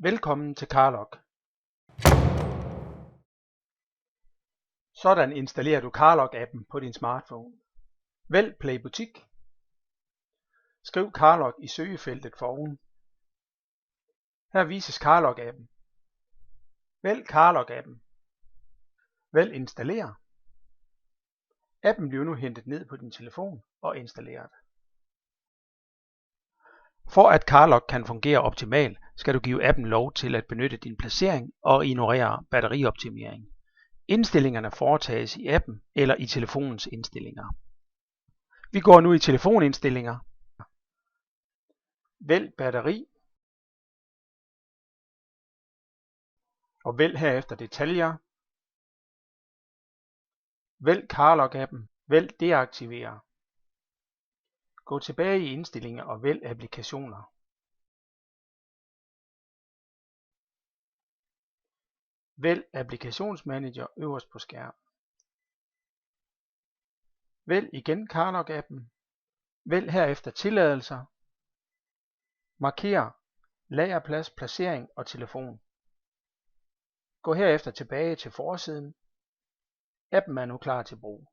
Velkommen til Carlog. Sådan installerer du Carlog-appen på din smartphone. Vælg Play Butik. Skriv Carlog i søgefeltet foroven. Her vises Carlog-appen. Vælg Carlog-appen. Vælg Installer. Appen bliver nu hentet ned på din telefon og installeret. For at Carlog kan fungere optimalt, skal du give appen lov til at benytte din placering og ignorere batterioptimering. Indstillingerne foretages i appen eller i telefonens indstillinger. Vi går nu i telefonindstillinger. Vælg batteri. Og vælg herefter detaljer. Vælg Carlog-appen. Vælg deaktivere. Gå tilbage i indstillinger og vælg applikationer. Vælg applikationsmanager øverst på skærmen. Vælg igen Carlog-appen. Vælg herefter tilladelser. Marker lagerplads, placering og telefon. Gå herefter tilbage til forsiden. Appen er nu klar til brug.